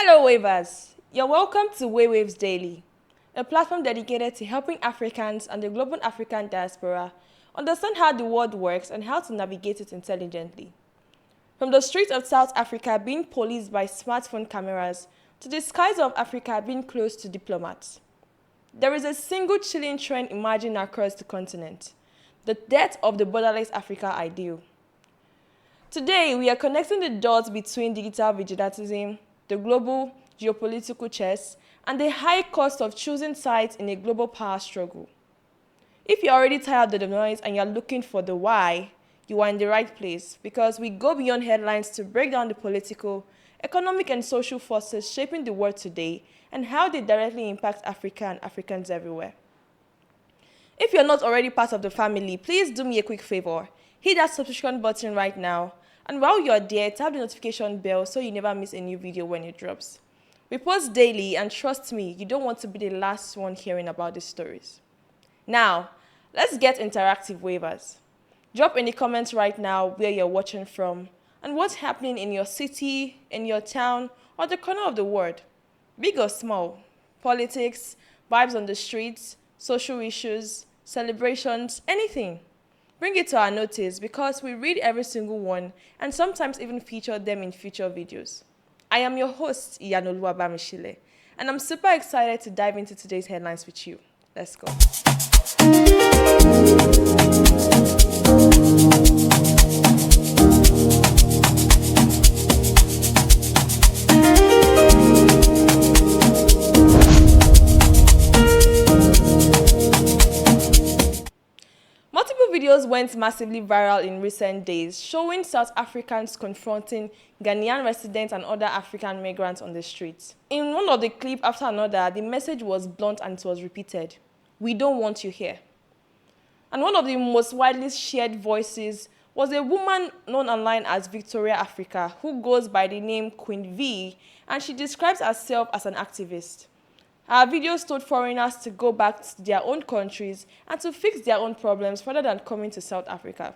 Hello Wavers, you're welcome to Waywayves Daily, a platform dedicated to helping Africans and the global African diaspora understand how the world works and how to navigate it intelligently. From the streets of South Africa being policed by smartphone cameras to the skies of Africa being closed to diplomats, there is a single chilling trend emerging across the continent: the death of the borderless Africa ideal. Today, we are connecting the dots between digital vigilantism, the global geopolitical chess, and the high cost of choosing sides in a global power struggle. If you're already tired of the noise and you're looking for the why, you are in the right place, because we go beyond headlines to break down the political, economic, and social forces shaping the world today and how they directly impact Africa and Africans everywhere. If you're not already part of the family, please do me a quick favor. Hit that subscription button right now. And while you're there, tap the notification bell so you never miss a new video when it drops. We post daily, and trust me, you don't want to be the last one hearing about these stories. Now, let's get interactive, Wavers. Drop any comments right now where you're watching from and what's happening in your city, in your town, or the corner of the world. Big or small, politics, vibes on the streets, social issues, celebrations, anything. Bring it to our notice, because we read every single one and sometimes even feature them in future videos. I am your host, Iyanoluwa Bamishile, and I'm super excited to dive into today's headlines with you. Let's go. Videos went massively viral in recent days, showing South Africans confronting Ghanaian residents and other African migrants on the streets. In one of the clips after another, the message was blunt and it was repeated: "We don't want you here." And one of the most widely shared voices was a woman known online as Victoria Africa, who goes by the name Queen V, and she describes herself as an activist. Our videos told foreigners to go back to their own countries and to fix their own problems rather than coming to South Africa.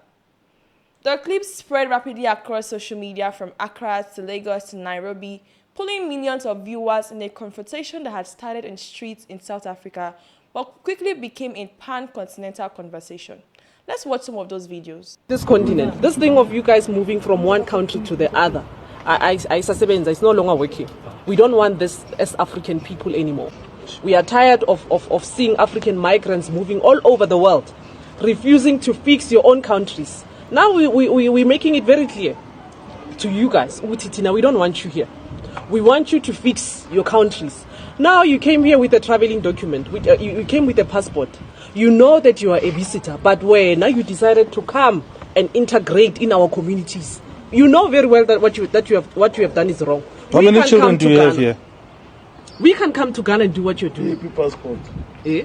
The clips spread rapidly across social media from Accra to Lagos to Nairobi, pulling millions of viewers in a confrontation that had started in streets in South Africa but quickly became a pan-continental conversation. Let's watch some of those videos. This continent, this thing of you guys moving from one country to the other, it's no longer working. We don't want this as African people anymore. We are tired of seeing African migrants moving all over the world, refusing to fix your own countries. Now we're making it very clear to you guys, Utitina, we don't want you here. We want you to fix your countries. Now you came here with a traveling document. You came with a passport. You know that you are a visitor, but now you decided to come and integrate in our communities. You know very well that what you have done is wrong. How many children do you have here? We can come to Ghana and do what you're doing. Passport. Eh?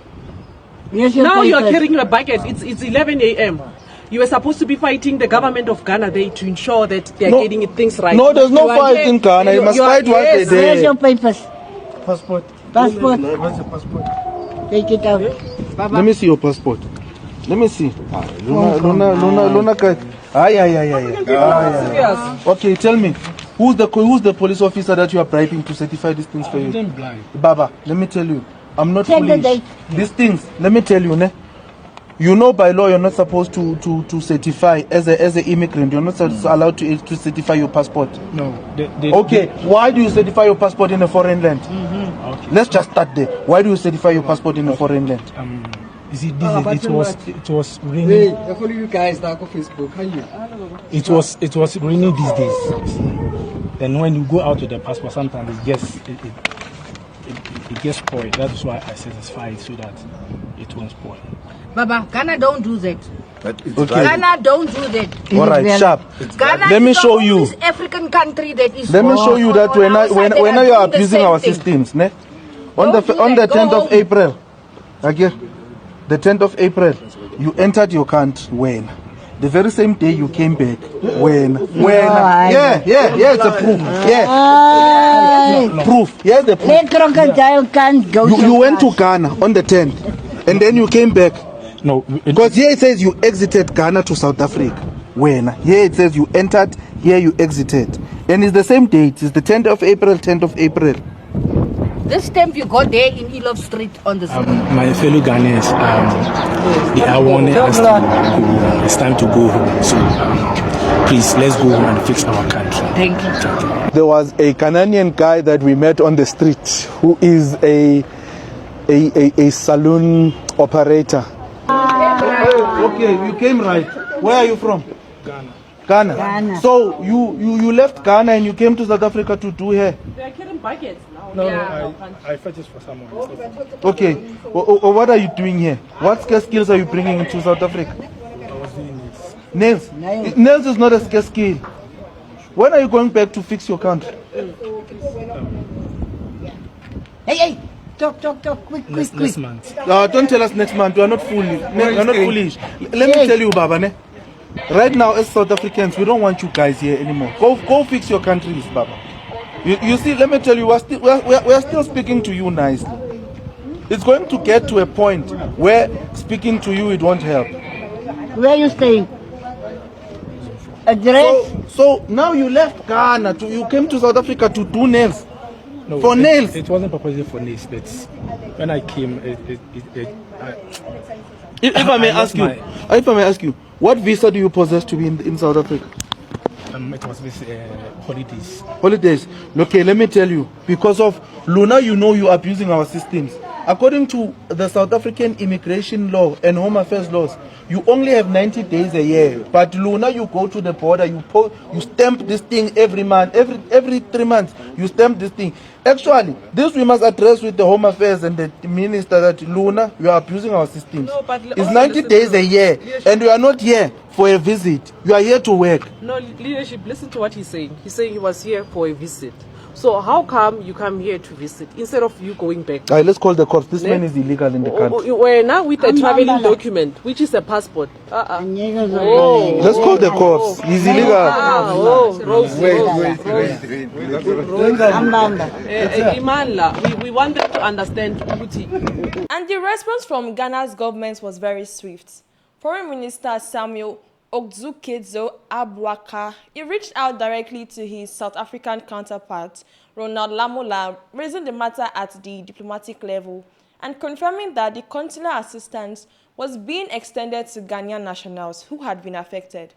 Now you are carrying a bucket. It's 11 a.m. You are supposed to be fighting the government of Ghana there to ensure that they are getting things right. No, there's no fight in Ghana. You must fight once a day. Where's your papers? Passport. Passport. Where's your passport? Take it out. Let me see your passport. Let me see. Luna. Okay, tell me, who's the police officer that you are bribing to certify these things for you? Baba, let me tell you, I'm not foolish. These things, let me tell you, you know by law you're not supposed to certify as an immigrant. You're not allowed to certify your passport. No. Okay, why do you certify your passport in a foreign land? Okay. Let's just start there. Why do you certify your passport in a foreign land? You see, it was raining. I follow you guys now on Facebook. How you? It was raining these days. Then when you go out with the passport, sometimes it gets spoiled. That's why I satisfy it so that it won't spoil. Baba, Ghana don't do that. Okay. Ghana don't do that. All right, sharp. Ghana Let me is show the you. only African country that is. Let me show you that when you are abusing same our thing. systems, on the 10th of April, okay, the 10th of April, you entered your country when? The very same day you came back. When? Yeah, it's a proof. Yeah. Proof. Yeah, the proof. That crocodile can't go. You went to Ghana on the 10th, and then you came back. No, because here it says you exited Ghana to South Africa. When? Here it says you entered, here you exited. And it's the same date. It's the 10th of April, 10th of April. This stamp you got there in Elov Street on the street. My fellow Ghanaians, they are warning us to go. It's time to go home. So please, let's go home and fix our country. Thank you. There was a Ghanaian guy that we met on the street who is a saloon operator. Okay, you came right. Where are you from? Ghana. So you left Ghana and you came to South Africa to do hair? They are carrying buckets now. No, I fetched for someone. Okay. What are you doing here? What skills are you bringing into South Africa? I was doing this. Nails. Nails is not a scarce skill. When are you going back to fix your country? Hey, talk, quick. Next month. Don't tell us next month. We are not foolish. We are not foolish. Let me tell you, Baba. Right now, as South Africans, we don't want you guys here anymore. Go fix your countries, Baba. You see, let me tell you, we are still speaking to you nicely. It's going to get to a point where speaking to you, it won't help. Where are you staying? Address? So now you left Ghana, you came to South Africa to do nails. No, for nails? It wasn't purposely for nails, but when I came, If I may ask you, what visa do you possess to be in South Africa? It was with holidays. Holidays. Okay, let me tell you, because of Luna, you know you are abusing our systems. According to the South African immigration law and home affairs laws, you only have 90 days a year. But Luna, you go to the border, you stamp this thing every month, every 3 months, you stamp this thing. Actually, this we must address with the home affairs and the minister that Luna, you are abusing our systems. No, but it's 90 days a year, and you are not here for a visit. You are here to work. No, leadership, listen to what he's saying. He's saying he was here for a visit. So how come you come here to visit instead of you going back? Let's call the cops. This man is illegal in the country. We're now with a traveling document, which is a passport. Let's call the cops. He's illegal. Imala, we want them to understand. And the response from Ghana's government was very swift. Foreign Minister Samuel Okudzeto Abuaka, he reached out directly to his South African counterpart, Ronald Lamola, raising the matter at the diplomatic level and confirming that the consular assistance was being extended to Ghanaian nationals who had been affected.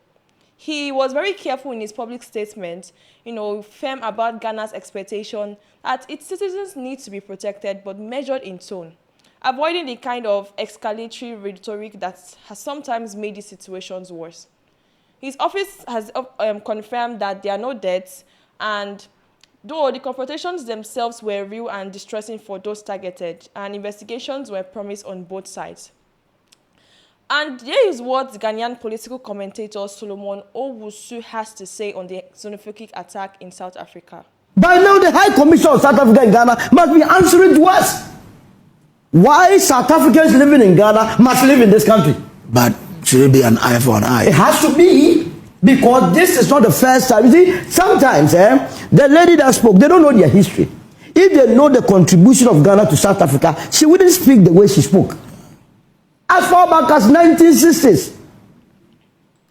He was very careful in his public statement, firm about Ghana's expectation that its citizens need to be protected but measured in tone, avoiding the kind of escalatory rhetoric that has sometimes made these situations worse. His office has confirmed that there are no deaths, and though the confrontations themselves were real and distressing for those targeted, and investigations were promised on both sides. And here is what Ghanaian political commentator Solomon Owusu has to say on the xenophobic attack in South Africa. By now, the High Commission of South Africa and Ghana must be answering to us. Why South Africans living in Ghana must live in this country? But should it be an eye for an eye? It has to be, because this is not the first time. You see, sometimes the lady that spoke, they don't know their history. If they know the contribution of Ghana to South Africa, she wouldn't speak the way she spoke. As far back as 1960s,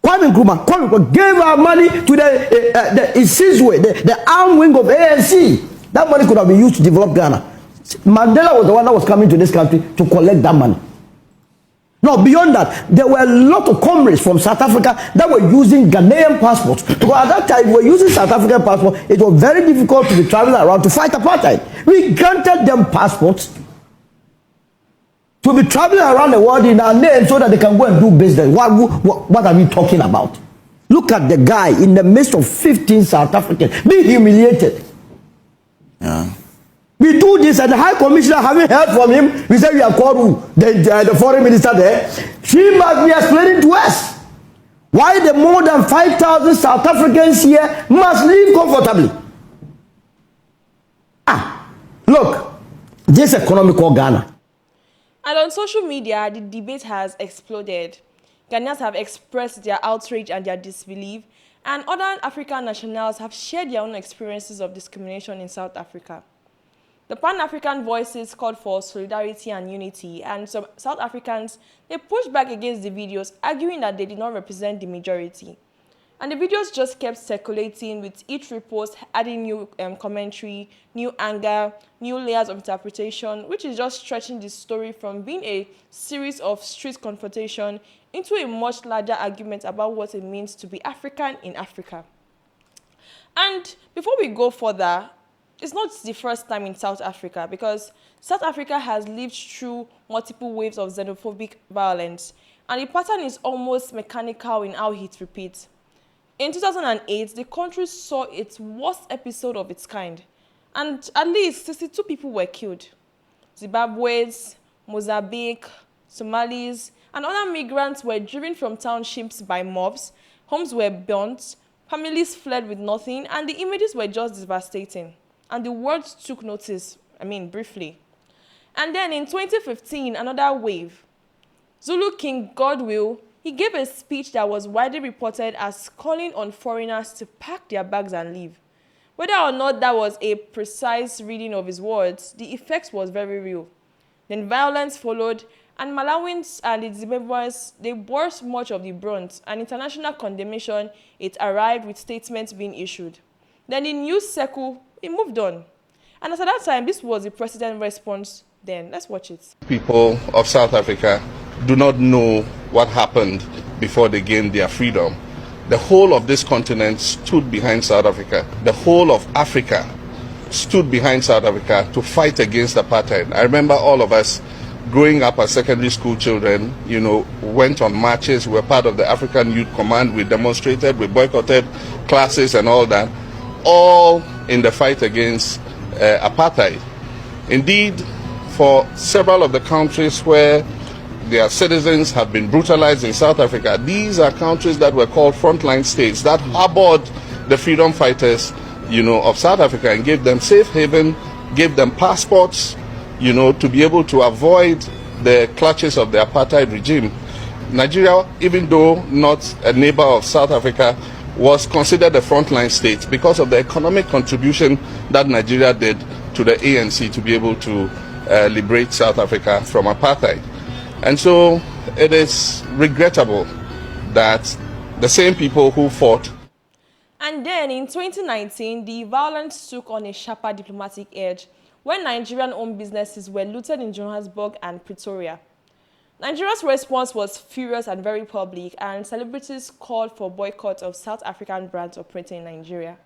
Kwame Nkrumah gave our money to the Isizwe, the arm wing of ANC. That money could have been used to develop Ghana. Mandela was the one that was coming to this country to collect that money. No, beyond that, there were a lot of comrades from South Africa that were using Ghanaian passports. Because at that time, we were using South African passports. It was very difficult to be traveling around to fight apartheid. We granted them passports to be traveling around the world in our name so that they can go and do business. What are we talking about? Look at the guy in the midst of 15 South Africans being humiliated. Yeah. We do this, and the High Commissioner, having heard from him, we said we have called the foreign minister there. She must be explaining to us why the more than 5,000 South Africans here must live comfortably. Look, this economic Ghana. And on social media, the debate has exploded. Ghanaians have expressed their outrage and their disbelief, and other African nationals have shared their own experiences of discrimination in South Africa. The Pan-African voices called for solidarity and unity, and some South Africans, they pushed back against the videos, arguing that they did not represent the majority. And the videos just kept circulating, with each repost adding new commentary, new anger, new layers of interpretation, which is just stretching the story from being a series of street confrontation into a much larger argument about what it means to be African in Africa. And before we go further, it's not the first time in South Africa, because South Africa has lived through multiple waves of xenophobic violence, and the pattern is almost mechanical in how it repeats. In 2008, the country saw its worst episode of its kind, and at least 62 people were killed. Zimbabweans, Mozambique, Somalis, and other migrants were driven from townships by mobs, homes were burnt, families fled with nothing, and the images were just devastating. And the world took notice, briefly. And then in 2015, another wave. Zulu King Godwill, he gave a speech that was widely reported as calling on foreigners to pack their bags and leave. Whether or not that was a precise reading of his words, the effect was very real. Then violence followed, and Malawians and the Zimbabweans, they bore much of the brunt, and international condemnation, it arrived with statements being issued. Then the news circle, it moved on. And at that time, this was the president's response then. Let's watch it. People of South Africa do not know what happened before they gained their freedom. The whole of this continent stood behind South Africa. The whole of Africa stood behind South Africa to fight against apartheid. I remember all of us growing up as secondary school children, went on marches. We were part of the African Youth Command. We demonstrated, we boycotted classes and all that, all in the fight against apartheid. Indeed, for several of the countries where their citizens have been brutalized in South Africa, these are countries that were called frontline states that harbored the freedom fighters, of South Africa, and gave them safe haven, gave them passports, to be able to avoid the clutches of the apartheid regime. Nigeria, even though not a neighbor of South Africa, was considered a frontline state because of the economic contribution that Nigeria did to the ANC to be able to liberate South Africa from apartheid. And so it is regrettable that the same people who fought. And then in 2019, the violence took on a sharper diplomatic edge when Nigerian-owned businesses were looted in Johannesburg and Pretoria. Nigeria's response was furious and very public, and celebrities called for boycott of South African brands operating in Nigeria.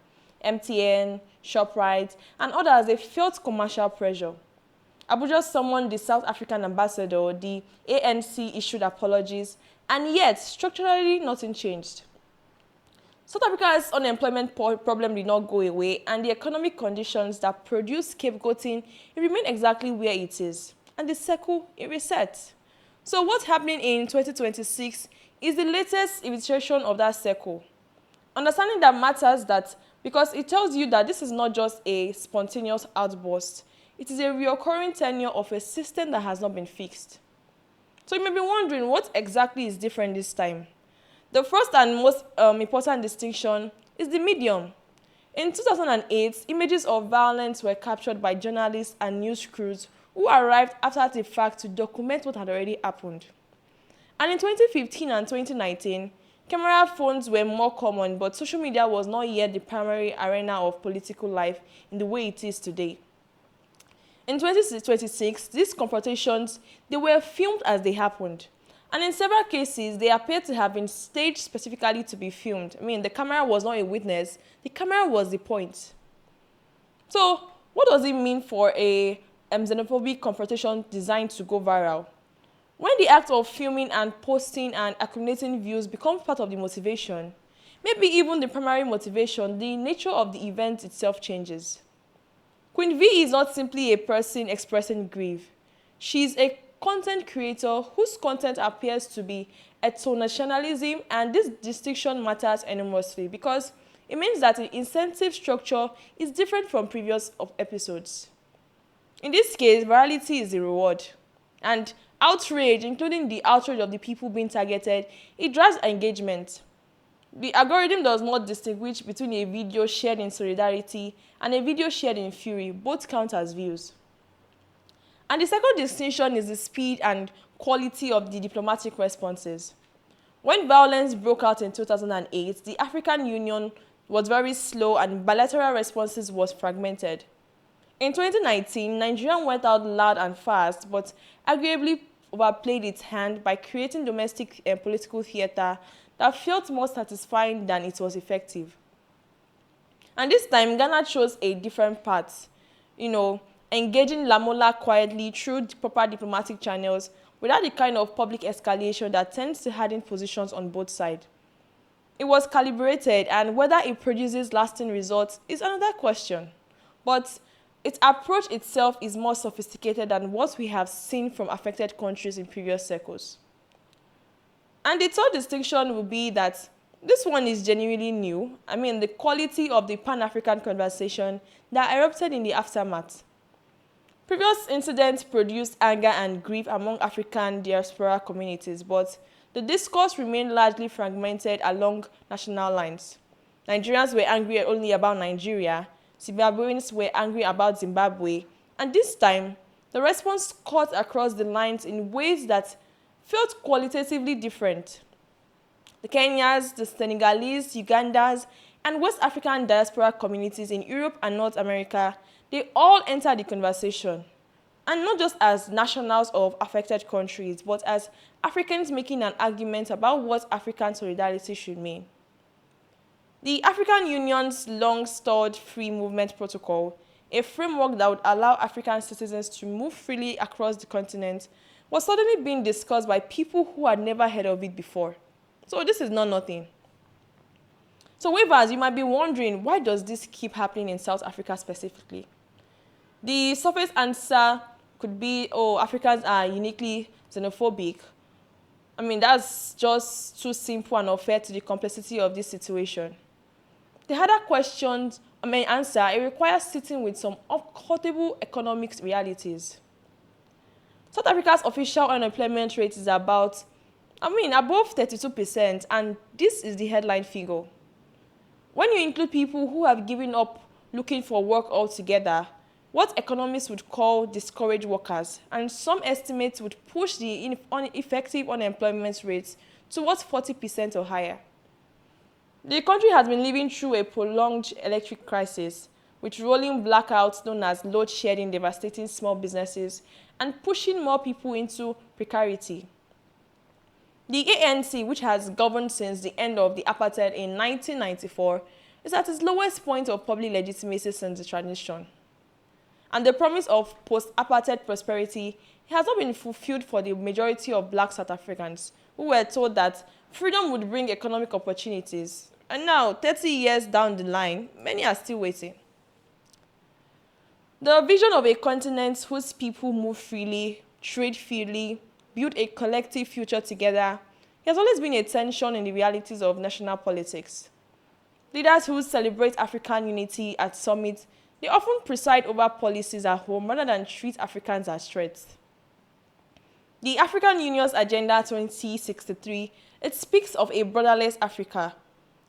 MTN, ShopRite, and others, they felt commercial pressure. Abuja summoned the South African ambassador, the ANC issued apologies, and yet, structurally, nothing changed. South Africa's unemployment problem did not go away, and the economic conditions that produce scapegoating, it remained exactly where it is. And the circle, it resets. So what's happening in 2026 is the latest illustration of that circle. Understanding that matters, that because it tells you that this is not just a spontaneous outburst, it is a recurring tenure of a system that has not been fixed. So you may be wondering what exactly is different this time. The first and most important distinction is the medium. In 2008, images of violence were captured by journalists and news crews who arrived after the fact to document what had already happened. And in 2015 and 2019, camera phones were more common, but social media was not yet the primary arena of political life in the way it is today. In 2026, these confrontations, they were filmed as they happened. And in several cases, they appeared to have been staged specifically to be filmed. The camera was not a witness. The camera was the point. So, what does it mean for a xenophobic confrontation designed to go viral? When the act of filming and posting and accumulating views becomes part of the motivation, maybe even the primary motivation, the nature of the event itself changes. Queen V is not simply a person expressing grief. She is a content creator whose content appears to be ethno-nationalism, and this distinction matters enormously because it means that the incentive structure is different from previous episodes. In this case, virality is the reward, and outrage, including the outrage of the people being targeted, it drives engagement. The algorithm does not distinguish between a video shared in solidarity and a video shared in fury. Both count as views. And the second distinction is the speed and quality of the diplomatic responses. When violence broke out in 2008, the African Union was very slow and bilateral responses was fragmented. In 2019, Nigeria went out loud and fast, but arguably overplayed its hand by creating domestic and political theater that felt more satisfying than it was effective. And this time, Ghana chose a different path, engaging Lamola quietly through the proper diplomatic channels without the kind of public escalation that tends to harden positions on both sides. It was calibrated, and whether it produces lasting results is another question. But its approach itself is more sophisticated than what we have seen from affected countries in previous cycles. And the third distinction will be that this one is genuinely new. The quality of the Pan-African conversation that erupted in the aftermath. Previous incidents produced anger and grief among African diaspora communities, but the discourse remained largely fragmented along national lines. Nigerians were angry only about Nigeria, Zimbabweans were angry about Zimbabwe, and this time, the response cut across the lines in ways that felt qualitatively different. The Kenyans, the Senegalese, Ugandans, and West African diaspora communities in Europe and North America, they all entered the conversation. And not just as nationals of affected countries, but as Africans making an argument about what African solidarity should mean. The African Union's long-stalled free movement protocol, a framework that would allow African citizens to move freely across the continent, was suddenly being discussed by people who had never heard of it before. So this is not nothing. So Waywayves, you might be wondering, why does this keep happening in South Africa specifically? The surface answer could be, Africans are uniquely xenophobic. That's just too simple and unfair to the complexity of this situation. The harder answer, it requires sitting with some uncomfortable economic realities. South Africa's official unemployment rate is above 32%, and this is the headline figure. When you include people who have given up looking for work altogether, what economists would call discouraged workers, and some estimates would push the effective unemployment rate towards 40% or higher. The country has been living through a prolonged electric crisis, with rolling blackouts known as load shedding devastating small businesses and pushing more people into precarity. The ANC, which has governed since the end of the apartheid in 1994, is at its lowest point of public legitimacy since the transition. And the promise of post-apartheid prosperity has not been fulfilled for the majority of black South Africans, who were told that freedom would bring economic opportunities. And now, 30 years down the line, many are still waiting. The vision of a continent whose people move freely, trade freely, build a collective future together, has always been a tension in the realities of national politics. Leaders who celebrate African unity at summits, they often preside over policies at home rather than treat Africans as threats. The African Union's Agenda 2063, it speaks of a borderless Africa,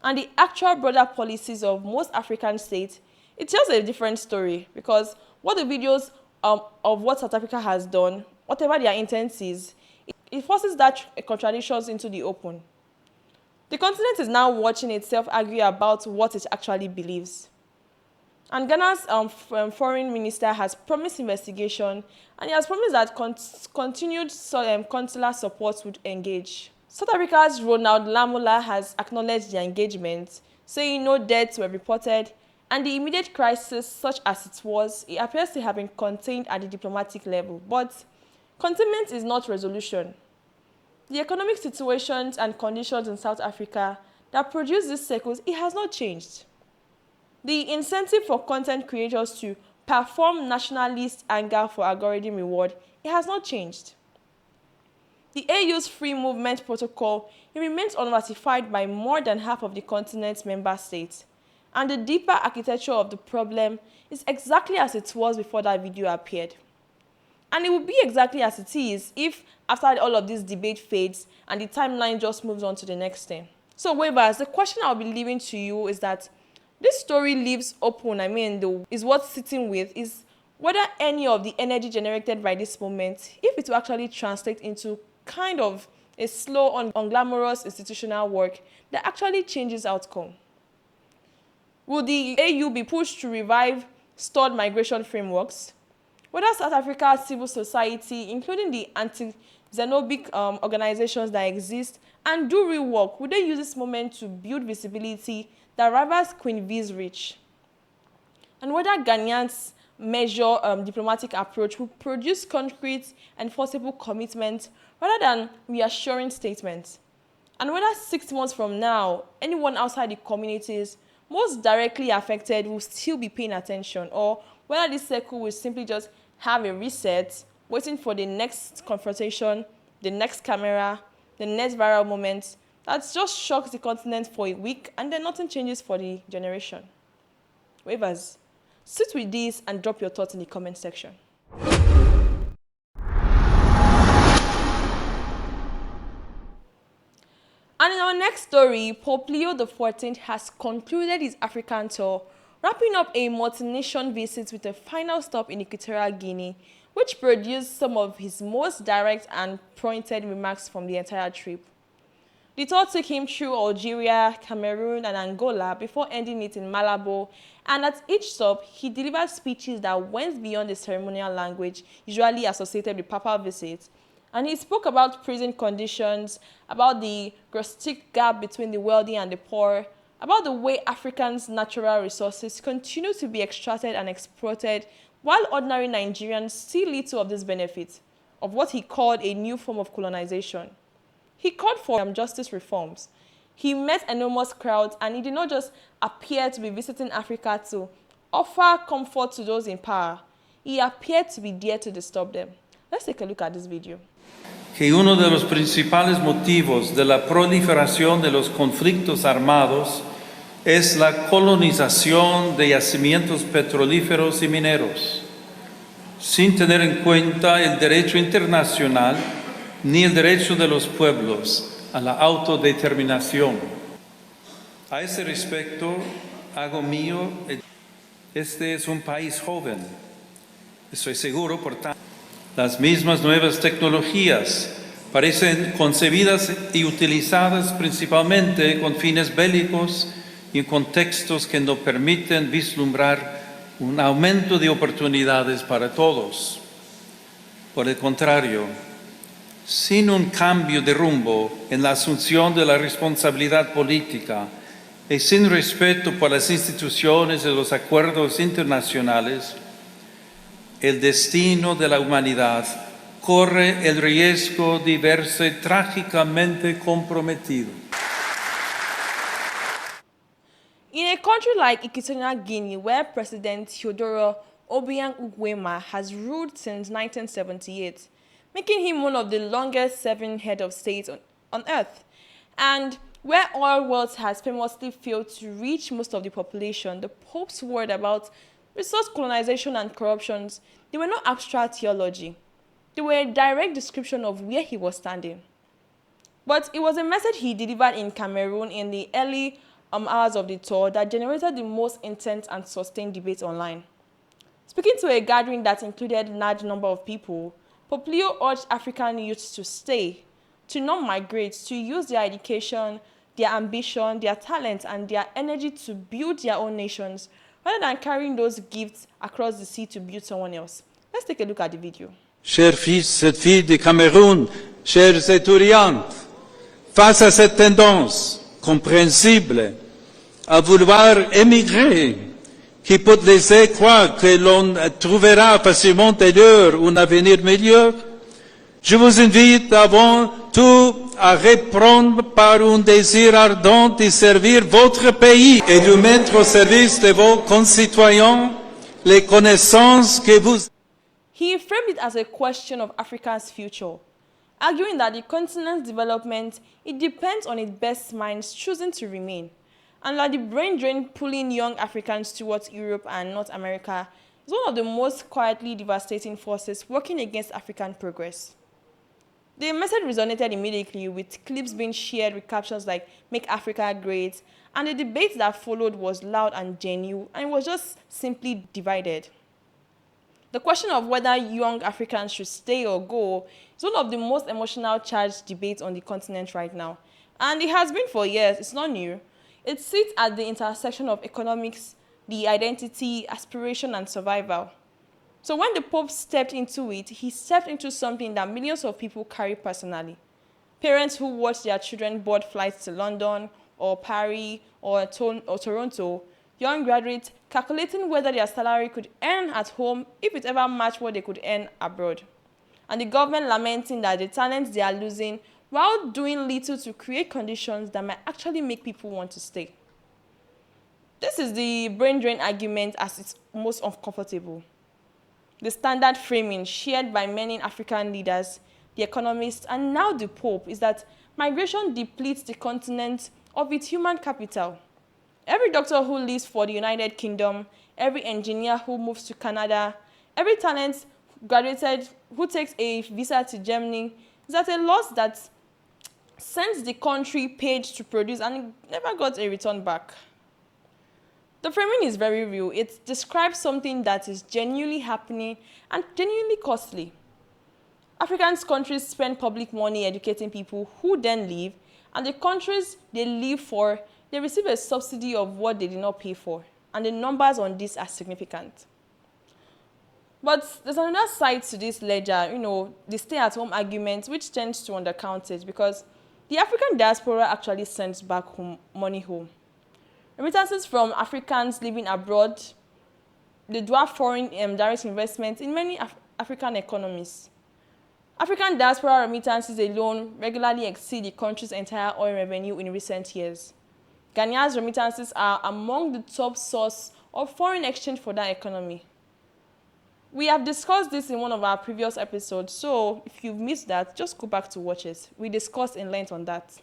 and the actual border policies of most African states, it tells a different story, because what the videos of what South Africa has done, whatever their intent is, it forces that contradictions into the open. The continent is now watching itself argue about what it actually believes. And Ghana's foreign minister has promised investigation, and he has promised that continued consular support would engage. South Africa's Ronald Lamola has acknowledged the engagement, saying no deaths were reported, and the immediate crisis, such as it was, it appears to have been contained at the diplomatic level. But containment is not resolution. The economic situations and conditions in South Africa that produce these cycles, it has not changed. The incentive for content creators to perform nationalist anger for algorithm reward, it has not changed. The AU's free movement protocol, it remains unratified by more than half of the continent's member states. And the deeper architecture of the problem is exactly as it was before that video appeared. And it will be exactly as it is if, after all of this debate fades and the timeline just moves on to the next thing. So, Waywayves, the question I'll be leaving to you is that this story leaves open, is what's sitting with, is whether any of the energy generated by this moment, if it will actually translate into kind of a slow, unglamorous institutional work that actually changes outcome? Will the AU be pushed to revive stalled migration frameworks? Whether South Africa's civil society, including the anti-xenophobic organizations that exist and do real work, will they use this moment to build visibility that rivals Queen V's reach? And whether Ghanaians measure diplomatic approach will produce concrete and forcible commitments rather than reassuring statements. And whether 6 months from now, anyone outside the communities most directly affected will still be paying attention, or whether this circle will simply just have a reset, waiting for the next confrontation, the next camera, the next viral moment that just shocks the continent for a week and then nothing changes for the generation. Waivers, sit with this and drop your thoughts in the comment section. And in our next story, Pope Leo XIV has concluded his African tour, wrapping up a multi-nation visit with a final stop in Equatorial Guinea, which produced some of his most direct and pointed remarks from the entire trip. The tour took him through Algeria, Cameroon, and Angola before ending it in Malabo, and at each stop, he delivered speeches that went beyond the ceremonial language usually associated with papal visits. And he spoke about prison conditions, about the grotesque gap between the wealthy and the poor, about the way Africans' natural resources continue to be extracted and exploited, while ordinary Nigerians see little of this benefit, of what he called a new form of colonization. He called for justice reforms. He met enormous crowds, and he did not just appear to be visiting Africa to offer comfort to those in power. He appeared to be there to disturb them. Let's take a look at this video. Que uno de los principales motivos de la proliferación de los conflictos armados es la colonización de yacimientos petrolíferos y mineros, sin tener en cuenta el derecho internacional ni el derecho de los pueblos a la autodeterminación. A ese respecto, hago mío, este es un país joven, estoy seguro, por tanto. Las mismas nuevas tecnologías parecen concebidas y utilizadas principalmente con fines bélicos y en contextos que no permiten vislumbrar un aumento de oportunidades para todos. Por el contrario, sin un cambio de rumbo en la asunción de la responsabilidad política y sin respeto por las instituciones y los acuerdos internacionales, el destino de la humanidad corre el riesgo de verse trágicamente comprometido. In a country like Equatorial Guinea, where President Teodoro Obiang Nguema has ruled since 1978, making him one of the longest-serving head of state on earth, and where oil wealth has famously failed to reach most of the population, the Pope's word about resource colonization and corruptions, they were not abstract theology. They were a direct description of where he was standing. But it was a message he delivered in Cameroon in the early hours of the tour that generated the most intense and sustained debate online. Speaking to a gathering that included a large number of people, Pope Leo urged African youths to stay, to not migrate, to use their education, their ambition, their talent, and their energy to build their own nations, rather than carrying those gifts across the sea to build someone else. Let's take a look at the video. Chers fils et filles du Cameroun, chers étudiantes, face à cette tendance compréhensible à vouloir émigrer, qui peut laisser croire que l'on trouvera facilement ailleurs un avenir meilleur, je vous invite avant tout à reprendre par un désir ardent de servir votre pays et de mettre au service de vos concitoyens les connaissances que vous... He framed it as a question of Africa's future, arguing that the continent's development, it depends on its best minds choosing to remain, and that the brain drain pulling young Africans towards Europe and North America is one of the most quietly devastating forces working against African progress. The message resonated immediately, with clips being shared with captions like "Make Africa Great," and the debate that followed was loud and genuine, and it was just simply divided. The question of whether young Africans should stay or go is one of the most emotional charged debates on the continent right now. And it has been for years, it's not new. It sits at the intersection of economics, the identity, aspiration, and survival. So when the Pope stepped into it, he stepped into something that millions of people carry personally. Parents who watch their children board flights to London or Paris or Toronto, young graduates calculating whether their salary could earn at home if it ever matched what they could earn abroad. And the government lamenting that the talents they are losing while doing little to create conditions that might actually make people want to stay. This is the brain drain argument as its most uncomfortable. The standard framing shared by many African leaders, the economists, and now the Pope is that migration depletes the continent of its human capital. Every doctor who leaves for the United Kingdom, every engineer who moves to Canada, every talent graduated who takes a visa to Germany is at a loss that sends the country paid to produce and never got a return back. The framing is very real. It describes something that is genuinely happening and genuinely costly. African countries spend public money educating people who then leave, and the countries they leave for, they receive a subsidy of what they did not pay for, and the numbers on this are significant. But there's another side to this ledger, the stay-at-home argument, which tends to undercount it because the African diaspora actually sends back money home. Remittances from Africans living abroad, they dwarf foreign direct investment in many African economies. African diaspora remittances alone regularly exceed the country's entire oil revenue in recent years. Ghanaia's remittances are among the top source of foreign exchange for that economy. We have discussed this in one of our previous episodes, so if you've missed that, just go back to watch it. We discussed in length on that.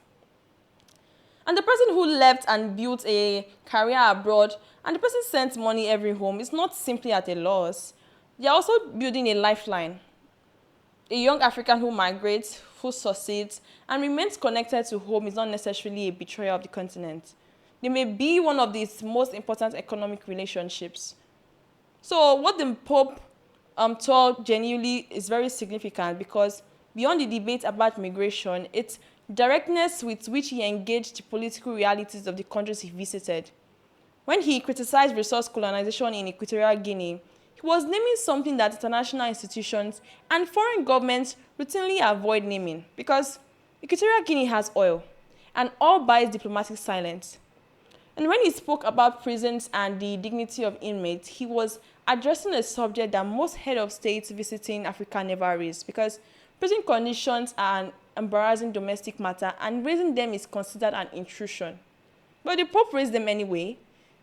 And the person who left and built a career abroad, and the person sent money every home, is not simply at a loss. They are also building a lifeline. A young African who migrates, who succeeds, and remains connected to home is not necessarily a betrayer of the continent. They may be one of its most important economic relationships. So what the Pope taught genuinely is very significant because beyond the debate about migration, it's directness with which he engaged the political realities of the countries he visited. When he criticized resource colonization in Equatorial Guinea, he was naming something that international institutions and foreign governments routinely avoid naming because Equatorial Guinea has oil, and all buys diplomatic silence. And when he spoke about prisons and the dignity of inmates, he was addressing a subject that most head of states visiting Africa never raise because prison conditions are an embarrassing domestic matter and raising them is considered an intrusion. But the Pope raised them anyway.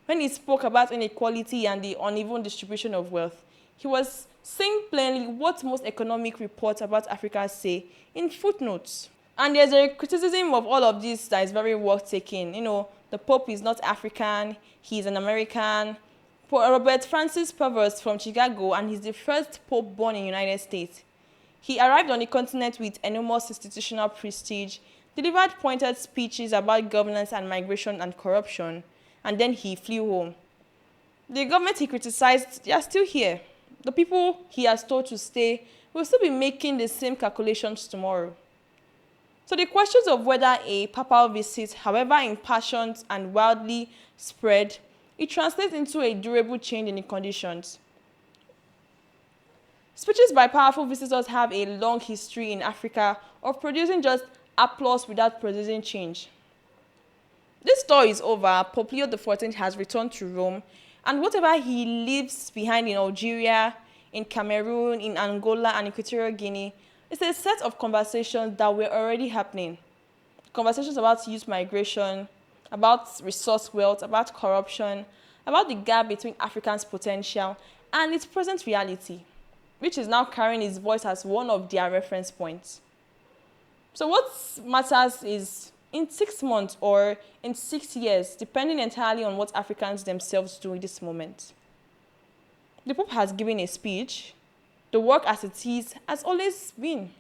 When he spoke about inequality and the uneven distribution of wealth, he was saying plainly what most economic reports about Africa say in footnotes. And there's a criticism of all of this that is very worth taking. The Pope is not African, he's an American. Robert Francis Purves from Chicago, and he's the first Pope born in the United States. He arrived on the continent with enormous institutional prestige, delivered pointed speeches about governance and migration and corruption, and then he flew home. The government he criticized, they are still here. The people he has told to stay will still be making the same calculations tomorrow. So the questions of whether a papal visit, however impassioned and wildly spread, it translates into a durable change in the conditions. Speeches by powerful visitors have a long history in Africa of producing just applause without producing change. This story is over. Pope Leo XIV has returned to Rome, and whatever he leaves behind in Algeria, in Cameroon, in Angola, and Equatorial Guinea is a set of conversations that were already happening. Conversations about youth migration, about resource wealth, about corruption, about the gap between Africans' potential and its present reality, which is now carrying his voice as one of their reference points. So what matters is in 6 months or in 6 years, depending entirely on what Africans themselves do in this moment. The Pope has given a speech. The work as it is has always been.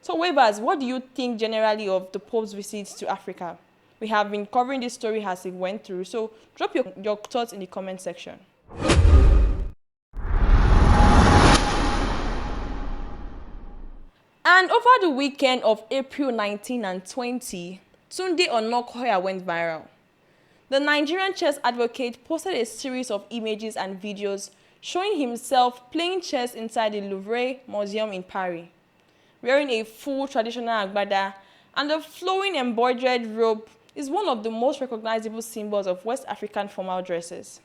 So Waywayves, what do you think generally of the Pope's visits to Africa? We have been covering this story as it went through, so drop your thoughts in the comment section. And over the weekend of April 19 and 20, Tunde Onakoya went viral. The Nigerian chess advocate posted a series of images and videos showing himself playing chess inside the Louvre Museum in Paris, wearing a full traditional agbada, and the flowing embroidered robe is one of the most recognizable symbols of West African formal dresses.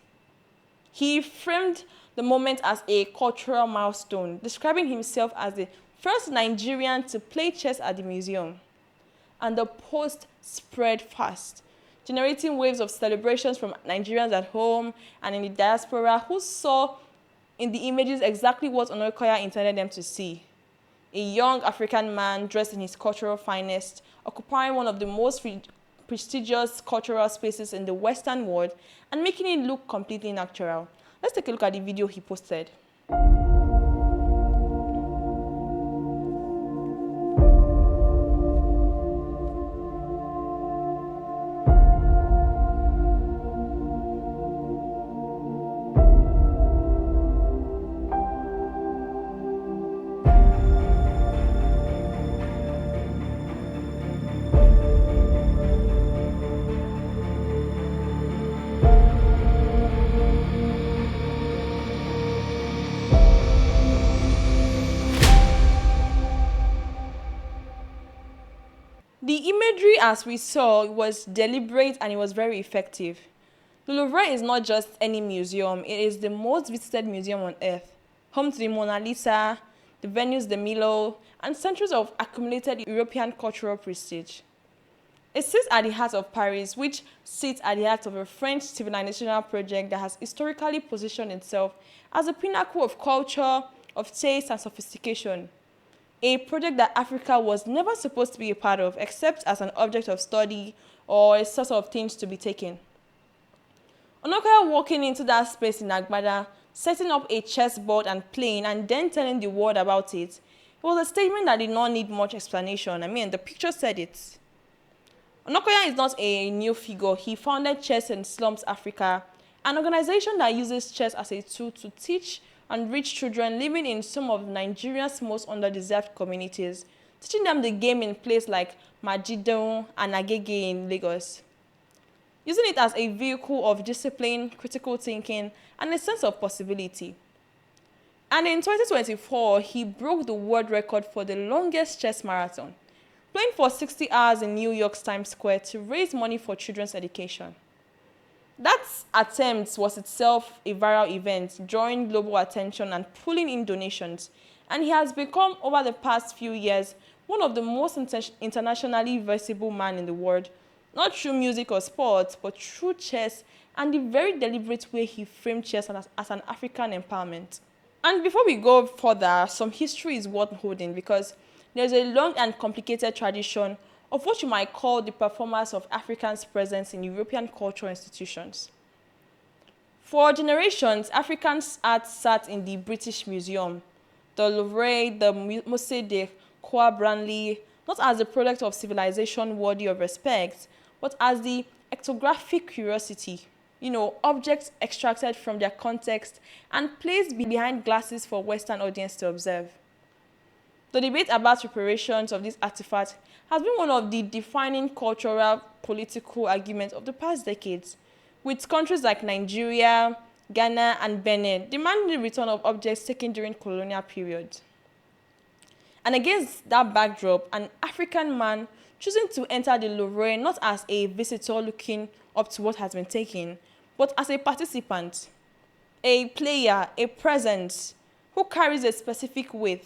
He framed the moment as a cultural milestone, describing himself as the first Nigerian to play chess at the museum. And the post spread fast, generating waves of celebrations from Nigerians at home and in the diaspora who saw in the images exactly what Onakoya intended them to see. A young African man dressed in his cultural finest, occupying one of the most prestigious cultural spaces in the Western world and making it look completely natural. Let's take a look at the video he posted. The imagery, as we saw, was deliberate and it was very effective. The Louvre is not just any museum, it is the most visited museum on earth, home to the Mona Lisa, the Venus de Milo, and centuries of accumulated European cultural prestige. It sits at the heart of Paris, which sits at the heart of a French civilizational project that has historically positioned itself as a pinnacle of culture, of taste, and sophistication. A project that Africa was never supposed to be a part of, except as an object of study or a source of things to be taken. Onakoya walking into that space in Agbada, setting up a chessboard and playing, and then telling the world about it, was a statement that did not need much explanation. I mean, the picture said it. Onakoya is not a new figure. He founded Chess in Slums Africa, an organization that uses chess as a tool to teach and reach children living in some of Nigeria's most underdeserved communities, teaching them the game in places like Majidon and Agege in Lagos, using it as a vehicle of discipline, critical thinking, and a sense of possibility. And in 2024, he broke the world record for the longest chess marathon, playing for 60 hours in New York's Times Square to raise money for children's education. That attempt was itself a viral event, drawing global attention and pulling in donations, and he has become, over the past few years, one of the most internationally visible men in the world, not through music or sports, but through chess and the very deliberate way he framed chess as an African empowerment. And before we go further, some history is worth holding because there's a long and complicated tradition of what you might call the performance of Africans' presence in European cultural institutions. For generations, Africans' art sat in the British Museum, the Louvre, the Musée de Croix Branly, not as a product of civilization worthy of respect, but as the ethnographic curiosity, objects extracted from their context and placed behind glasses for Western audience to observe. The debate about reparations of these artifacts has been one of the defining cultural, political arguments of the past decades, with countries like Nigeria, Ghana, and Benin demanding the return of objects taken during colonial periods. And against that backdrop, an African man choosing to enter the Louvre not as a visitor looking up to what has been taken, but as a participant, a player, a presence, who carries a specific weight.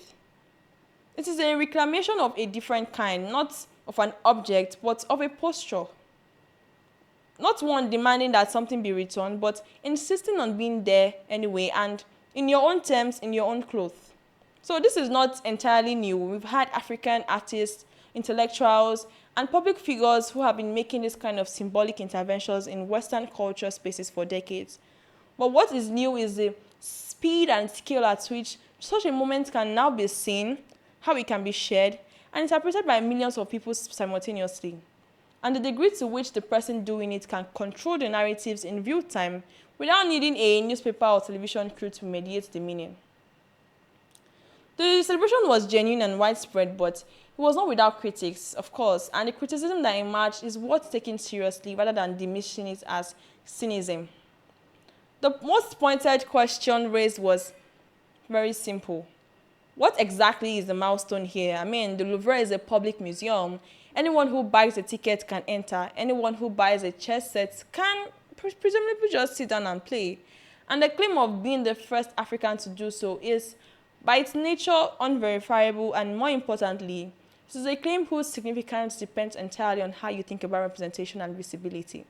It is a reclamation of a different kind, not of an object, but of a posture. Not one demanding that something be returned, but insisting on being there anyway, and in your own terms, in your own clothes. So this is not entirely new. We've had African artists, intellectuals, and public figures who have been making this kind of symbolic interventions in Western culture spaces for decades. But what is new is the speed and scale at which such a moment can now be seen, how it can be shared, and interpreted by millions of people simultaneously, and the degree to which the person doing it can control the narratives in real time without needing a newspaper or television crew to mediate the meaning. The celebration was genuine and widespread, but it was not without critics, of course, and the criticism that emerged is worth taking seriously rather than diminishing it as cynicism. The most pointed question raised was very simple. What exactly is the milestone here? I mean, the Louvre is a public museum. Anyone who buys a ticket can enter. Anyone who buys a chess set can presumably just sit down and play. And the claim of being the first African to do so is, by its nature, unverifiable, and more importantly, this is a claim whose significance depends entirely on how you think about representation and visibility.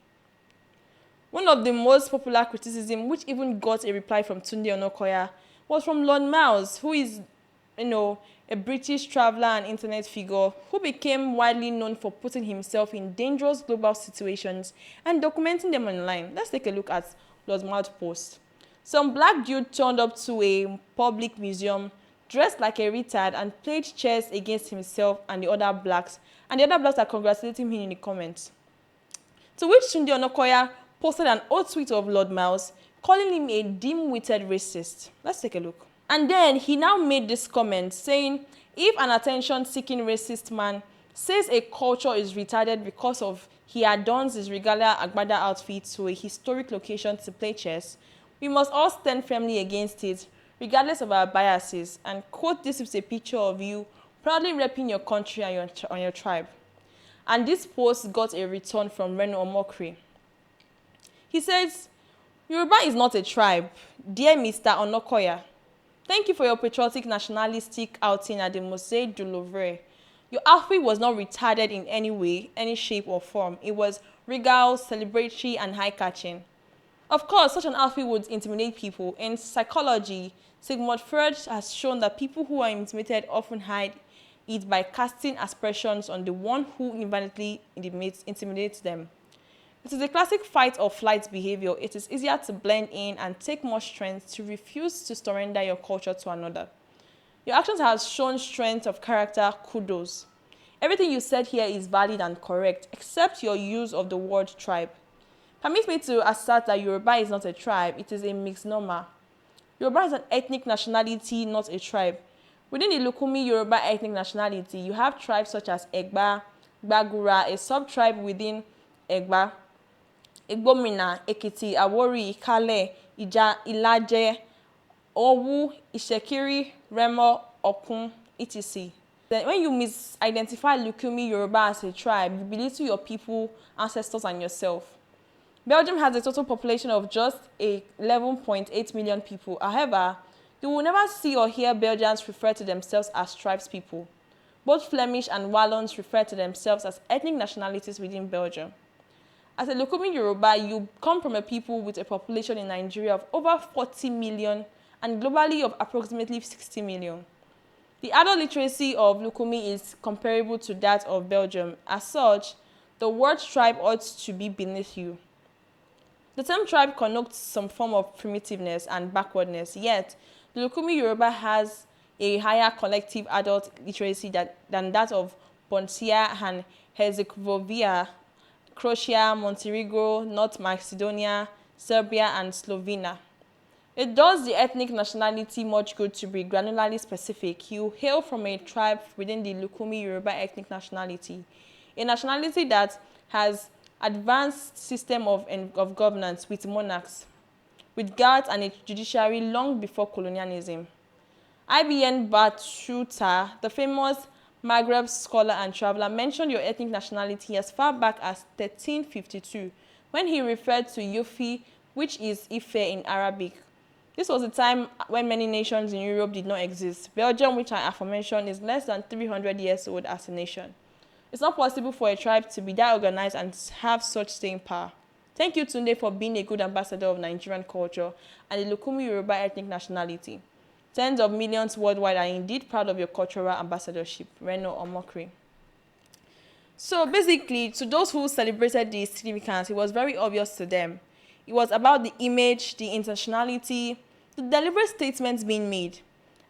One of the most popular criticisms, which even got a reply from Tunde Onakoya, was from Lord Miles, who is, a British traveler and internet figure who became widely known for putting himself in dangerous global situations and documenting them online. Let's take a look at Lord Miles' post. Some black dude turned up to a public museum dressed like a retard and played chess against himself and the other blacks are congratulating him in the comments. To which Tunde Onakoya posted an old tweet of Lord Miles, calling him a dim-witted racist. Let's take a look. And then he now made this comment saying, if an attention-seeking racist man says a culture is retarded because of he adorns his regalia agbada outfit to a historic location to play chess, we must all stand firmly against it, regardless of our biases, and quote this with a picture of you proudly repping your country and your tribe. And this post got a return from Reno Omokri. He says, Yoruba is not a tribe. Dear Mr. Onakoya, thank you for your patriotic nationalistic outing at the Musée du Louvre. Your outfit was not retarded in any way, any shape or form. It was regal, celebratory, and high-catching. Of course, such an outfit would intimidate people. In psychology, Sigmund Freud has shown that people who are intimidated often hide it by casting aspersions on the one who inadvertently intimidates them. It is a classic fight or flight behavior. It is easier to blend in and take more strength to refuse to surrender your culture to another. Your actions have shown strength of character, kudos. Everything you said here is valid and correct, except your use of the word tribe. Permit me to assert that Yoruba is not a tribe, it is a misnomer. Yoruba is an ethnic nationality, not a tribe. Within the Lukumi Yoruba ethnic nationality, you have tribes such as Egba, Gbagura, a sub-tribe within Egba, Igbomina, Ekiti, Awori, Ikale, Ija, Ilaje, Owu, Ishekiri, Remo, Okun, etc. Then when you misidentify Lukumi Yoruba as a tribe, you belittle your people, ancestors, and yourself. Belgium has a total population of just 11.8 million people. However, you will never see or hear Belgians refer to themselves as tribespeople. Both Flemish and Wallons refer to themselves as ethnic nationalities within Belgium. As a Lukumi Yoruba, you come from a people with a population in Nigeria of over 40 million and globally of approximately 60 million. The adult literacy of Lukumi is comparable to that of Belgium. As such, the word tribe ought to be beneath you. The term tribe connotes some form of primitiveness and backwardness, yet the Lukumi Yoruba has a higher collective adult literacy than that of Bosnia and Herzegovina, Croatia, Montenegro, North Macedonia, Serbia, and Slovenia. It does the ethnic nationality much good to be granularly specific. You hail from a tribe within the Lukumi Yoruba ethnic nationality, a nationality that has advanced system of governance with monarchs, with guards and a judiciary long before colonialism. Ibn Battuta, the famous Maghreb scholar and traveler, mentioned your ethnic nationality as far back as 1352, when he referred to Yufi, which is Ife in Arabic. This was a time when many nations in Europe did not exist. Belgium, which I aforementioned, is less than 300 years old as a nation. It's not possible for a tribe to be that organized and have such staying power. Thank you, Tunde, for being a good ambassador of Nigerian culture and the Lukumi Yoruba ethnic nationality. Tens of millions worldwide are indeed proud of your cultural ambassadorship. Reno Omokri. So basically, to those who celebrated the significance, it was very obvious to them. It was about the image, the intentionality, the deliberate statements being made.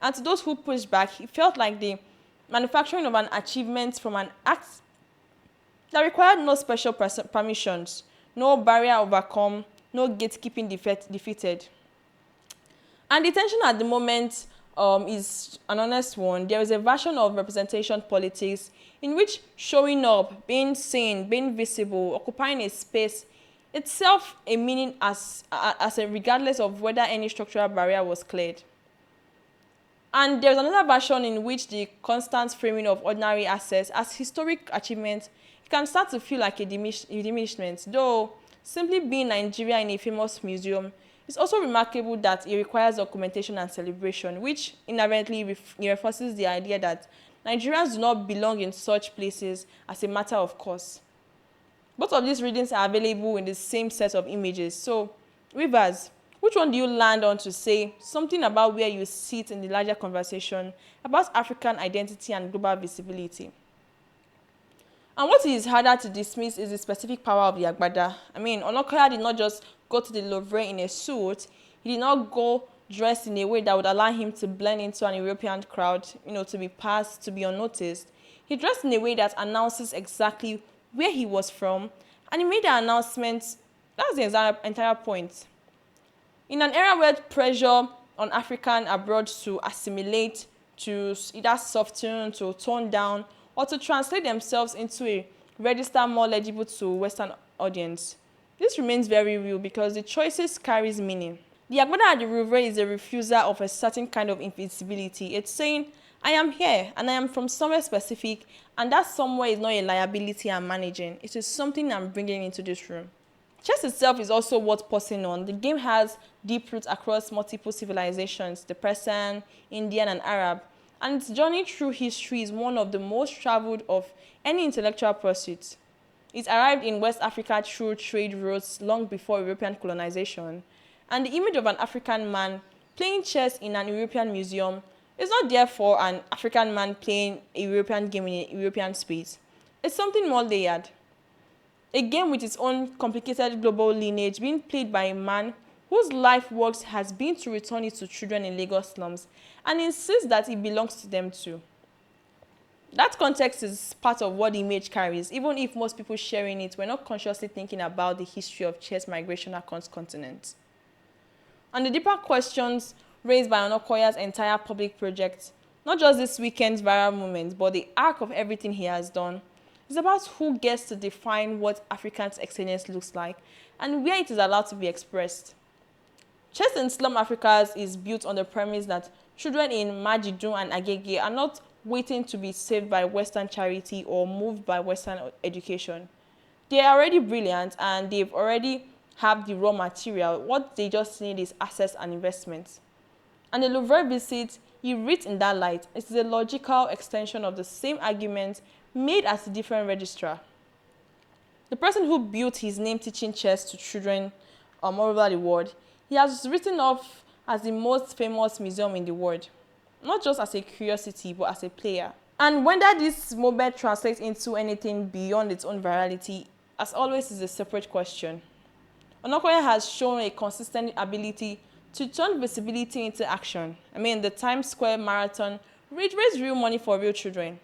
And to those who pushed back, it felt like the manufacturing of an achievement from an act that required no special permissions, no barrier overcome, no gatekeeping defeated. And the tension at the moment is an honest one, there is a version of representation politics in which showing up, being seen, being visible, occupying a space itself a meaning as a regardless of whether any structural barrier was cleared. And there's another version in which the constant framing of ordinary assets as historic achievements can start to feel like a diminishment, though simply being Nigeria in a famous museum is also remarkable that it requires documentation and celebration, which inherently reinforces the idea that Nigerians do not belong in such places as a matter of course. Both of these readings are available in the same set of images. So, Weavers, which one do you land on to say something about where you sit in the larger conversation about African identity and global visibility? And what is harder to dismiss is the specific power of the agbada. I mean, Onakoya did not just go to the Louvre in a suit. He did not go dressed in a way that would allow him to blend into an European crowd, to be passed, to be unnoticed. He dressed in a way that announces exactly where he was from, and he made the announcement. That's the entire point. In an era where pressure on African abroad to assimilate, to either soften, to tone down, or to translate themselves into a register more legible to Western audience, this remains very real because the choices carries meaning. The agbada at the Louvre is a refusal of a certain kind of invisibility. It's saying, I am here and I am from somewhere specific, and that somewhere is not a liability I'm managing. It is something I'm bringing into this room. Chess itself is also worth pausing on. The game has deep roots across multiple civilizations, the Persian, Indian, and Arab, and its journey through history is one of the most traveled of any intellectual pursuit. It arrived in West Africa through trade routes long before European colonization, and the image of an African man playing chess in an European museum is not therefore an African man playing a European game in a European space. It's something more layered. A game with its own complicated global lineage being played by a man whose life work has been to return it to children in Lagos slums and insists that it belongs to them too. That context is part of what the image carries, even if most people sharing it were not consciously thinking about the history of chess migration across continents. And the deeper questions raised by Onakoya's entire public project, not just this weekend's viral moment, but the arc of everything he has done, is about who gets to define what African excellence looks like and where it is allowed to be expressed. Chess in slum Africa is built on the premise that children in Majidun and Agege are not waiting to be saved by Western charity or moved by Western education. They are already brilliant and they've already have the raw material. What they just need is access and investment. And the Louvre visit, you read in that light, it is a logical extension of the same argument made as a different registrar. The person who built his name teaching chess to children all over the world, he has written off as the most famous museum in the world, not just as a curiosity, but as a player. And whether this moment translates into anything beyond its own virality, as always, is a separate question. Onakoya has shown a consistent ability to turn visibility into action. I mean, the Times Square Marathon raised real money for real children.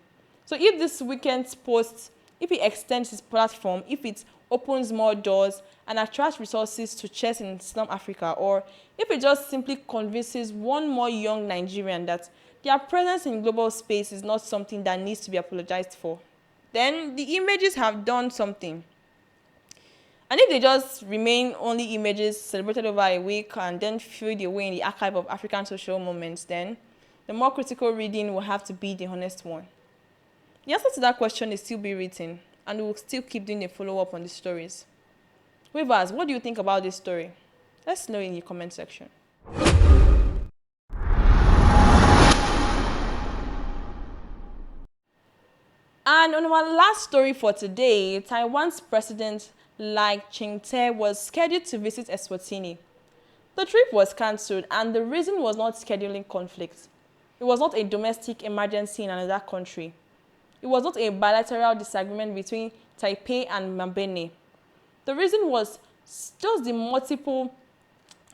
So if this weekend's post, if it extends his platform, if it opens more doors and attracts resources to chess in slum Africa, or if it just simply convinces one more young Nigerian that their presence in global space is not something that needs to be apologized for, then the images have done something. And if they just remain only images celebrated over a week and then filled away in the archive of African social moments, then the more critical reading will have to be the honest one. The answer to that question is still be written, and we will still keep doing a follow-up on the stories. Weavers, what do you think about this story? Let's know in the comment section. And on our last story for today, Taiwan's president Lai Ching-te was scheduled to visit Eswatini. The trip was cancelled, and the reason was not scheduling conflict. It was not a domestic emergency in another country. It was not a bilateral disagreement between Taipei and Mbabane. The reason was just the multiple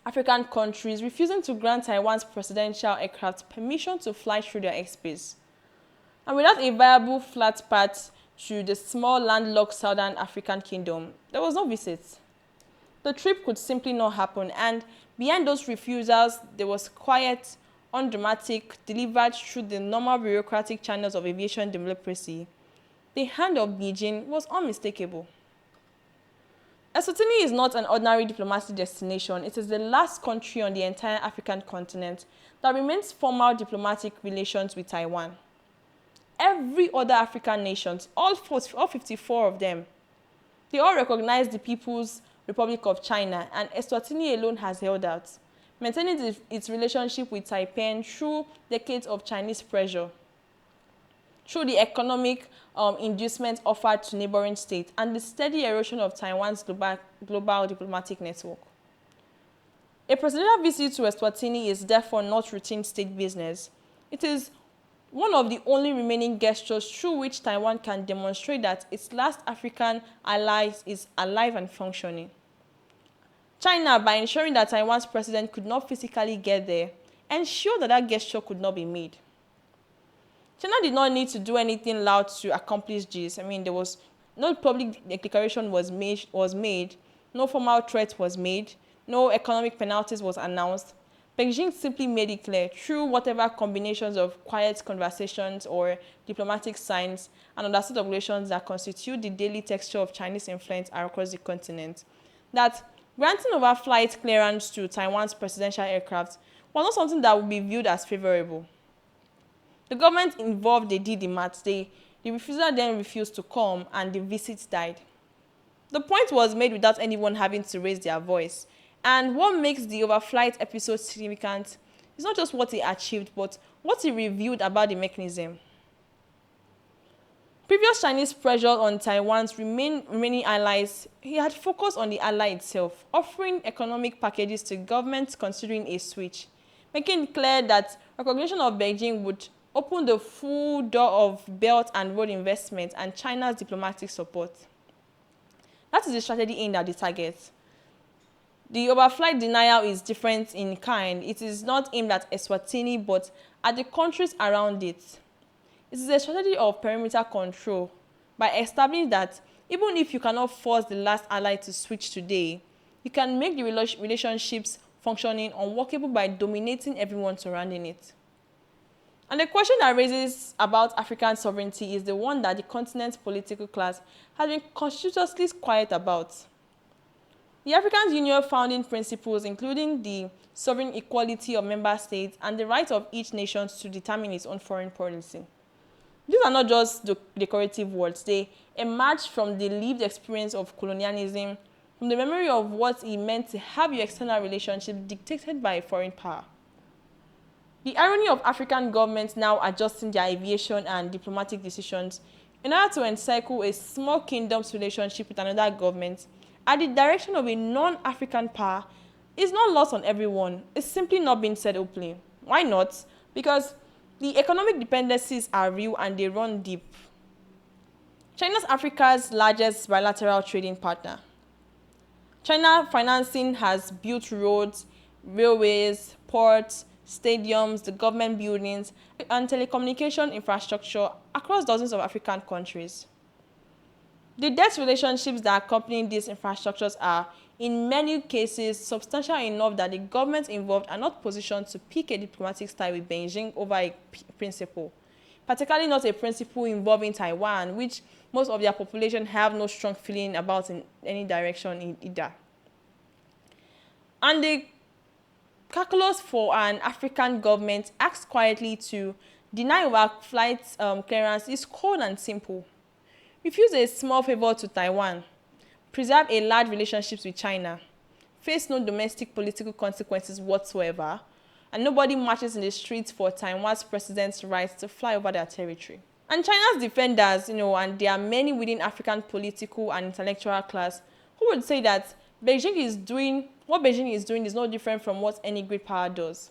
African countries refusing to grant Taiwan's presidential aircraft permission to fly through their airspace. And without a viable flight path to the small landlocked southern African kingdom, there was no visit. The trip could simply not happen, and behind those refusals, there was quiet, undramatic, delivered through the normal bureaucratic channels of aviation democracy, the hand of Beijing was unmistakable. Eswatini is not an ordinary diplomatic destination. It is the last country on the entire African continent that remains formal diplomatic relations with Taiwan. Every other African nation, all 54 of them, they all recognize the People's Republic of China, and Eswatini alone has held out, maintaining its relationship with Taipei through decades of Chinese pressure, through the economic inducements offered to neighboring states, and the steady erosion of Taiwan's global diplomatic network. A presidential visit to Eswatini is therefore not routine state business. It is one of the only remaining gestures through which Taiwan can demonstrate that its last African ally is alive and functioning. China, by ensuring that Taiwan's president could not physically get there, ensured that that gesture could not be made. China did not need to do anything loud to accomplish this. I mean, there was no public declaration was made, no formal threat was made, no economic penalties was announced. Beijing simply made it clear through whatever combinations of quiet conversations or diplomatic signs and understood relations that constitute the daily texture of Chinese influence across the continent, that granting overflight clearance to Taiwan's presidential aircraft was not something that would be viewed as favorable. The government involved, they did the maths. The refuser then refused to come, and the visit died. The point was made without anyone having to raise their voice. And what makes the overflight episode significant is not just what he achieved, but what he revealed about the mechanism. Previous Chinese pressure on Taiwan's remaining allies, he had focused on the ally itself, offering economic packages to governments considering a switch, making it clear that recognition of Beijing would open the full door of Belt and Road investment and China's diplomatic support. That is the strategy aimed at the target. The overflight denial is different in kind. It is not aimed at Eswatini, but at the countries around it. It is a strategy of perimeter control by establishing that even if you cannot force the last ally to switch today, you can make the relationships functioning unworkable by dominating everyone surrounding it. And the question that raises about African sovereignty is the one that the continent's political class has been conspicuously quiet about. The African Union founding principles, including the sovereign equality of member states and the right of each nation to determine its own foreign policy. These are not just decorative words. They emerge from the lived experience of colonialism, from the memory of what it meant to have your external relationship dictated by a foreign power. The irony of African governments now adjusting their aviation and diplomatic decisions in order to encircle a small kingdom's relationship with another government at the direction of a non-African power is not lost on everyone. It's simply not being said openly. Why not? Because the economic dependencies are real and they run deep. China is Africa's largest bilateral trading partner. China financing has built roads, railways, ports, stadiums, the government buildings, and telecommunication infrastructure across dozens of African countries. The debt relationships that accompany these infrastructures are, in many cases, substantial enough that the governments involved are not positioned to pick a diplomatic style with Beijing over a principle, particularly not a principle involving Taiwan, which most of their population have no strong feeling about in any direction either. And the calculus for an African government acts quietly to deny overflight clearance is cold and simple. Refuse a small favor to Taiwan, preserve a large relationships with China, face no domestic political consequences whatsoever, and nobody marches in the streets for Taiwan's president's right to fly over their territory. And China's defenders, and there are many within African political and intellectual class who would say that what Beijing is doing is no different from what any great power does.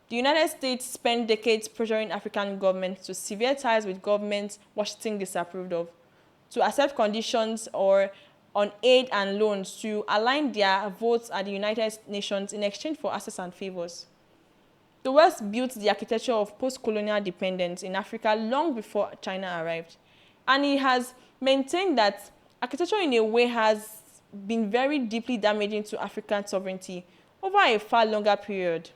The United States spent decades pressuring African governments to sever ties with governments Washington disapproved of, to accept conditions or on aid and loans, to align their votes at the United Nations in exchange for access and favors. The West built the architecture of post-colonial dependence in Africa long before China arrived, and it has maintained that architecture in a way has been very deeply damaging to African sovereignty over a far longer period.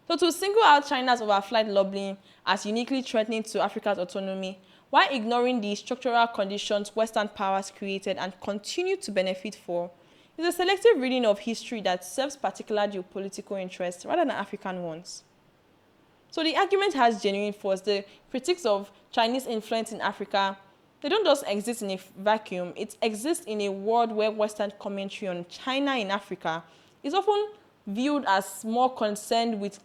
So to single out China's overflight lobbying as uniquely threatening to Africa's autonomy, while ignoring the structural conditions Western powers created and continue to benefit for, is a selective reading of history that serves particular geopolitical interests rather than African ones. So the argument has genuine force. The critiques of Chinese influence in Africa, they don't just exist in a vacuum. It exists in a world where Western commentary on China in Africa is often viewed as more concerned with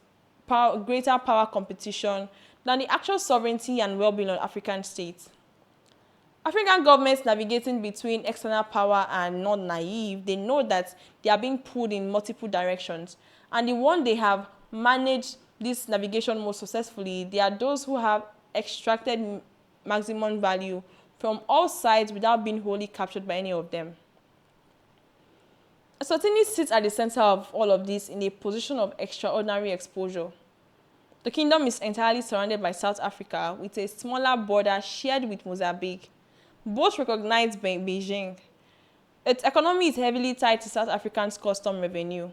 greater power competition than the actual sovereignty and well-being of African states. African governments navigating between external power are not naive. They know that they are being pulled in multiple directions. And the one they have managed this navigation most successfully, they are those who have extracted maximum value from all sides without being wholly captured by any of them. Eswatini sits at the center of all of this in a position of extraordinary exposure. The kingdom is entirely surrounded by South Africa with a smaller border shared with Mozambique, both recognized by Beijing. Its economy is heavily tied to South Africa's custom revenue.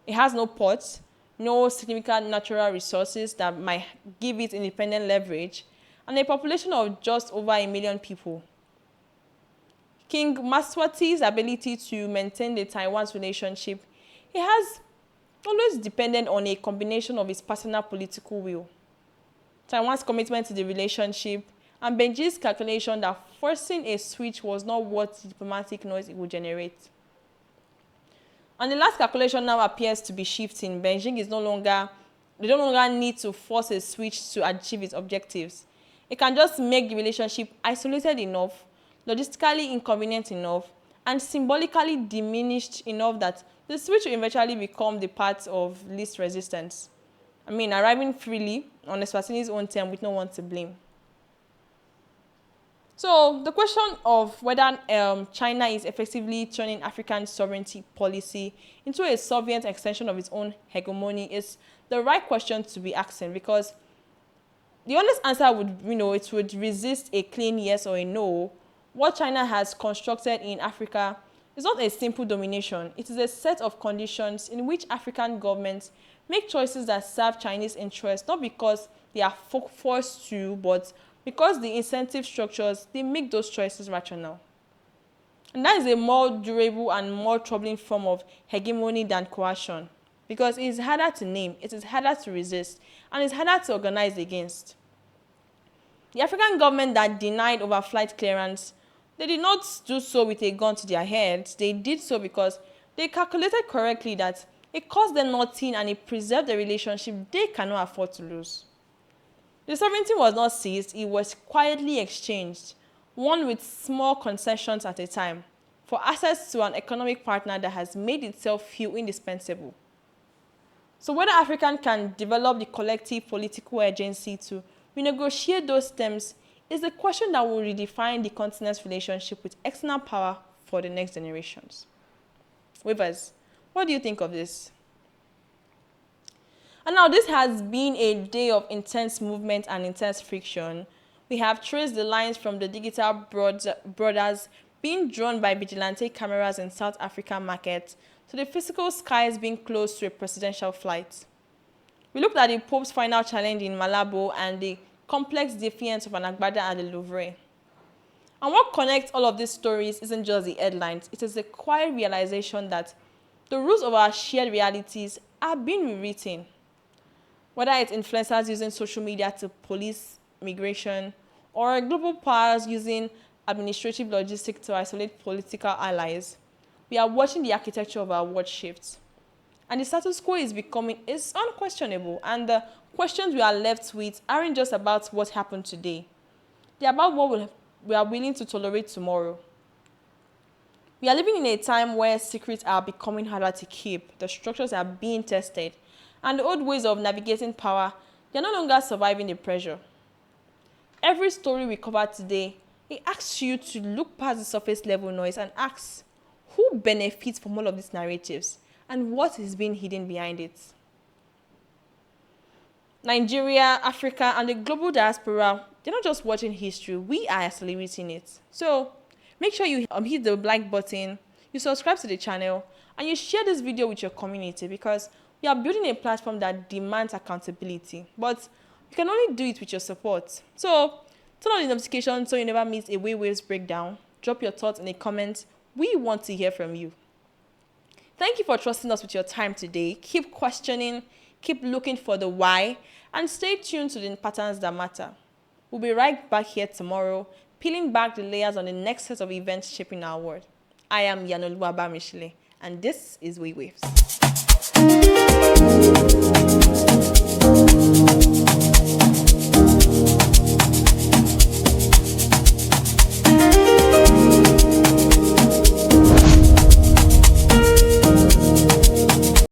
It has no ports, no significant natural resources that might give it independent leverage, and a population of just over 1 million people. King Maswati's ability to maintain the Taiwan's relationship, he has always depended on a combination of his personal political will, Taiwan's commitment to the relationship, and Beijing's calculation that forcing a switch was not worth the diplomatic noise it would generate. And the last calculation now appears to be shifting. Beijing is no longer need to force a switch to achieve its objectives. It can just make the relationship isolated enough, logistically inconvenient enough, and symbolically diminished enough that the switch will eventually become the path of least resistance. I mean, arriving freely on Eswatini's own term with no one to blame. So the question of whether China is effectively turning African sovereignty policy into a Soviet extension of its own hegemony is the right question to be asking, because the honest answer would, it would resist a clean yes or a no. What China has constructed in Africa is not a simple domination. It is a set of conditions in which African governments make choices that serve Chinese interests, not because they are forced to, but because the incentive structures, they make those choices rational. And that is a more durable and more troubling form of hegemony than coercion, because it is harder to name, it is harder to resist, and it's harder to organize against. The African government that denied overflight clearance, they did not do so with a gun to their heads. They did so because they calculated correctly that it cost them nothing and it preserved a relationship they cannot afford to lose. The sovereignty was not seized, it was quietly exchanged, one with small concessions at a time, for access to an economic partner that has made itself feel indispensable. So whether Africa can develop the collective political agency to renegotiate those terms is a question that will redefine the continent's relationship with external power for the next generations. Waivers, what do you think of this? And now this has been a day of intense movement and intense friction. We have traced the lines from the digital borders being drawn by vigilante cameras in South African markets to the physical skies being closed to a presidential flight. We looked at the Pope's final challenge in Malabo and the complex defiance of an agbada at the Louvre. And what connects all of these stories isn't just the headlines, it is the quiet realization that the rules of our shared realities are being rewritten. Whether it's influencers using social media to police migration, or global powers using administrative logistics to isolate political allies, we are watching the architecture of our world shift. And the status quo is unquestionable, and the questions we are left with aren't just about what happened today. They're about what we are willing to tolerate tomorrow. We are living in a time where secrets are becoming harder to keep, the structures are being tested, and the old ways of navigating power, they're no longer surviving the pressure. Every story we cover today, it asks you to look past the surface level noise and ask, who benefits from all of these narratives, and what is being hidden behind it? Nigeria, Africa, and the global diaspora, they're not just watching history, we are accelerating it. So make sure you hit the like button, you subscribe to the channel, and you share this video with your community, because You are building a platform that demands accountability, but you can only do it with your support. So turn on the notification so you never miss a Waywayves breakdown. Drop your thoughts in the comments. We want to hear from you. Thank you for trusting us with your time today. Keep questioning, keep looking for the why, and stay tuned to the patterns that matter. We'll be right back here tomorrow, peeling back the layers on the next set of events shaping our world. I am Yanoluwa Bamishile, and this is Waywayves.